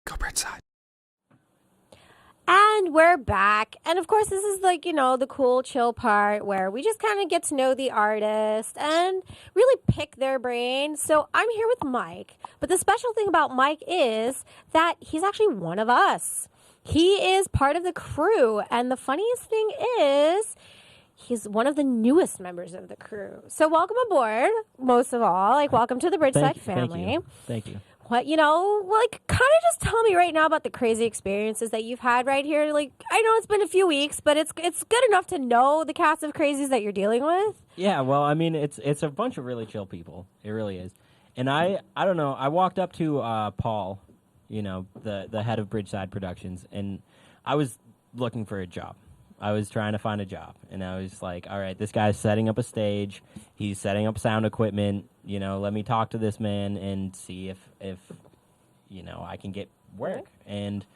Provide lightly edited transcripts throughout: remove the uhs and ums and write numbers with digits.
Go Bridgeside. And we're back. And of course, this is like, the cool, chill part where we just kind of get to know the artist and really pick their brain. So I'm here with Mike. But the special thing about Mike is that he's actually one of us. He is part of the crew. And the funniest thing is, he's one of the newest members of the crew. So welcome aboard, most of all. Welcome to the Bridgeside family. Thank you. What, kind of just tell me right now about the crazy experiences that you've had right here. I know it's been a few weeks, but it's good enough to know the cast of crazies that you're dealing with. Yeah, well, I mean, it's a bunch of really chill people. It really is. And I don't know, I walked up to Paul, the head of Bridgeside Productions, and I was looking for a job. I was trying to find a job, and I was like, all right, this guy's setting up a stage. He's setting up sound equipment. Let me talk to this man and see if I can get work. And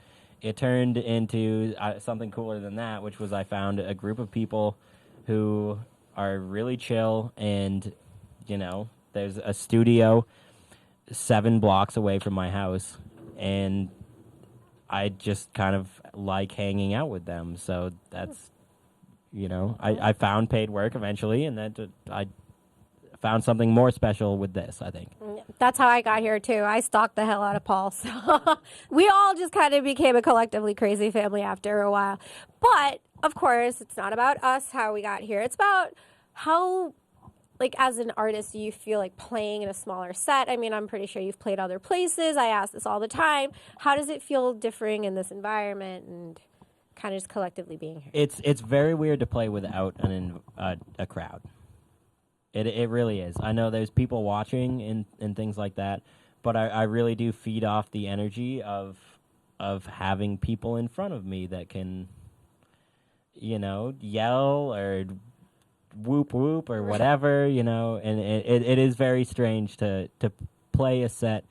it turned into something cooler than that, which was I found a group of people who are really chill, and, there's a studio 7 blocks away from my house, and I just kind of like hanging out with them. So that's, I found paid work eventually, and then I found something more special with this, I think. That's how I got here, too. I stalked the hell out of Paul. So we all just kind of became a collectively crazy family after a while. But, of course, it's not about us, how we got here. It's about how, as an artist, you feel like playing in a smaller set. I mean, I'm pretty sure you've played other places. I ask this all the time. How does it feel differing in this environment and kind of just collectively being here? It's very weird to play without a crowd. It really is. I know there's people watching and things like that, but I really do feed off the energy of having people in front of me that can, yell or whoop whoop or whatever, and it is very strange to play a set.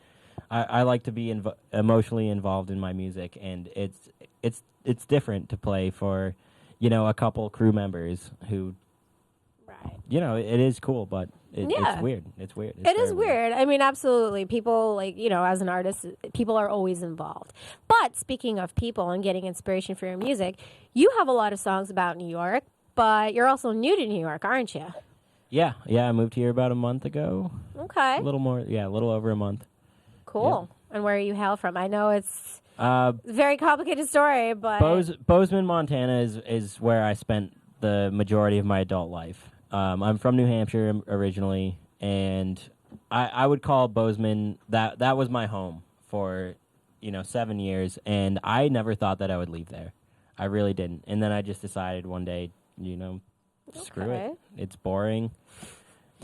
I like to be emotionally involved in my music, and it's different to play for, a couple crew members who, it is cool, but it's weird. It's weird. It is weird. I mean, absolutely. People, as an artist, people are always involved. But speaking of people and getting inspiration for your music, you have a lot of songs about New York, but you're also new to New York, aren't you? Yeah. I moved here about a month ago. Okay. A little more, a little over a month. Cool. Yeah. And where are you hail from? I know it's a very complicated story, but... Bozeman, Montana is where I spent the majority of my adult life. I'm from New Hampshire originally, and I would call Bozeman, that was my home for, 7 years, and I never thought that I would leave there. I really didn't. And then I just decided one day, screw it. It's boring.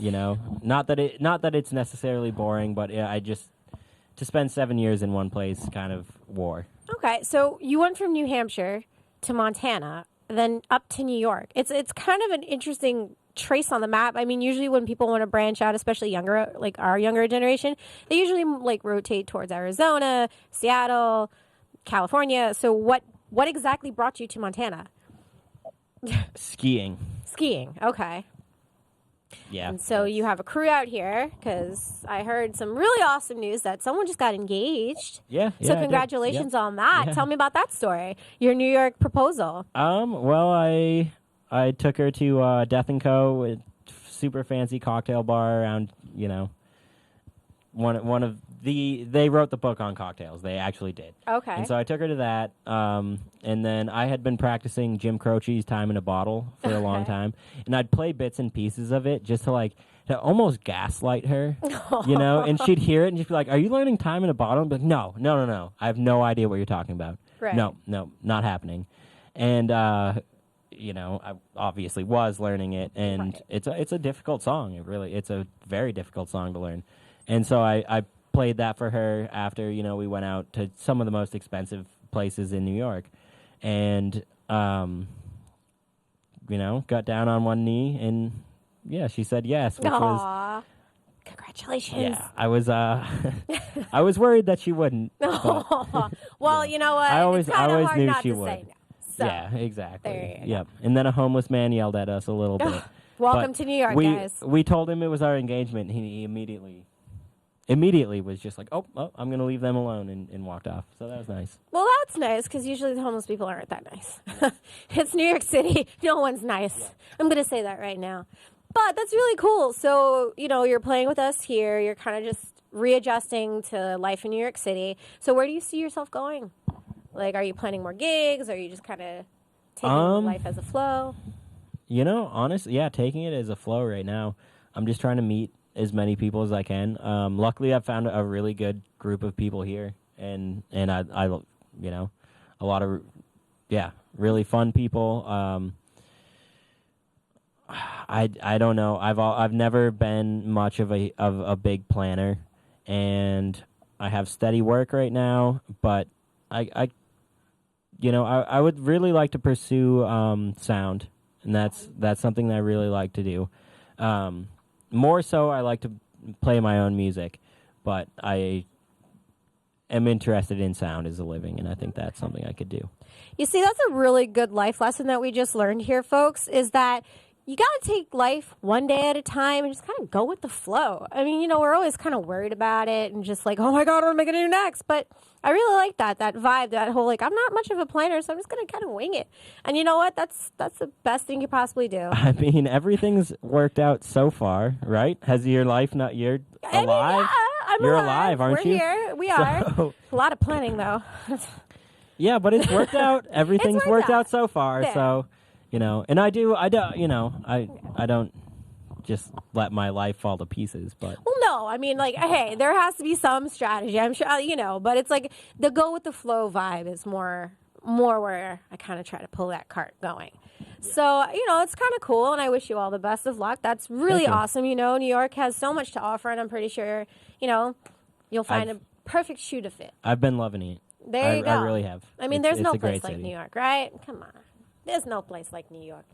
Not that it's necessarily boring, but to spend 7 years in one place kind of wore. Okay, so you went from New Hampshire to Montana, then up to New York. It's kind of an interesting trace on the map. I mean, usually when people want to branch out, especially younger, our younger generation, they usually rotate towards Arizona, Seattle, California. So what exactly brought you to Montana? Skiing. Okay. Yeah. And so you have a crew out here, because I heard some really awesome news that someone just got engaged. Yeah. So congratulations on that. Yeah. Tell me about that story. Your New York proposal. Well, I took her to Death & Co., a super fancy cocktail bar around, they wrote the book on cocktails. They actually did. Okay. And so I took her to that, and then I had been practicing Jim Croce's Time in a Bottle for a long time, and I'd play bits and pieces of it just to almost gaslight her, and she'd hear it and she'd be like, "Are you learning Time in a Bottle?" And I'd be like, No. I have no idea what you're talking about. Right. No, not happening. And, I obviously was learning it, and right. it's a difficult song. It's a very difficult song to learn. And so I played that for her after, we went out to some of the most expensive places in New York, and, got down on one knee, and, she said yes, which Aww. was... Congratulations. Yeah, I was I was worried that she wouldn't. Well, you know what? I always hard knew not she to would. say no. So, yeah, exactly. there you Yep. And then a homeless man yelled at us a little bit. Welcome But to New York, we, guys. We told him it was our engagement. He immediately immediately was just like, oh, I'm going to leave them alone, and walked off. So that was nice. Well, that's nice because usually the homeless people aren't that nice. It's New York City. No one's nice. Yeah. I'm going to say that right now. But that's really cool. So, you're playing with us here. You're kind of just readjusting to life in New York City. So where do you see yourself going? Like, are you planning more gigs? Or are you just kind of taking life as a flow? Honestly, yeah, taking it as a flow right now. I'm just trying to meet as many people as I can. Luckily, I've found a really good group of people here, and I a lot of, really fun people. I don't know. I've never been much of a big planner, and I have steady work right now, but I would really like to pursue sound, and that's something that I really like to do. More so, I like to play my own music, but I am interested in sound as a living, and I think that's something I could do. You see, that's a really good life lesson that we just learned here, folks, is that you got to take life one day at a time and just kind of go with the flow. I mean, we're always kind of worried about it and just like, oh my God, what am I going to do next? But I really like that vibe, that whole, like, I'm not much of a planner, so I'm just going to kind of wing it. And you know what? That's the best thing you possibly do. I mean, everything's worked out so far, right? Has your life not, you're alive? You're alive, aren't you? you? We're here. We are. A lot of planning, though. Yeah, but it's worked out. Everything's worked out so far, yeah. So... and I don't just let my life fall to pieces, but. Well, no, I mean, like, hey, there has to be some strategy, I'm sure, but it's like the go with the flow vibe is more where I kind of try to pull that cart going. Yeah. So, it's kind of cool, and I wish you all the best of luck. That's really awesome. New York has so much to offer, and I'm pretty sure, you'll find a perfect shoe to fit. I've been loving it. There you go. I really have. I mean, there's no place like New York, right? Come on. There's no place like New York.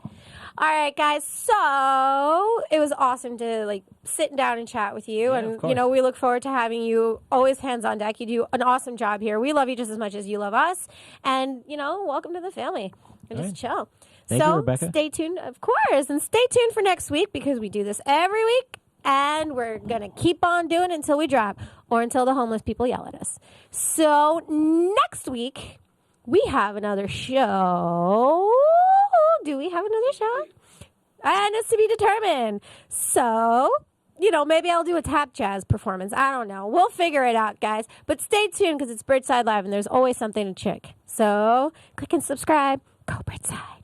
All right, guys. So it was awesome to sit down and chat with you, and we look forward to having you always hands on deck. You do an awesome job here. We love you just as much as you love us, and welcome to the family. And just chill. Thank you, Rebecca. Stay tuned, of course, and stay tuned for next week because we do this every week, and we're gonna keep on doing it until we drop or until the homeless people yell at us. So next week. We have another show. Do we have another show? And it's to be determined. So, maybe I'll do a tap jazz performance. I don't know. We'll figure it out, guys. But stay tuned because it's Bridgeside Live and there's always something to check. So, click and subscribe. Go Bridgeside.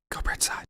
Go Bridgeside.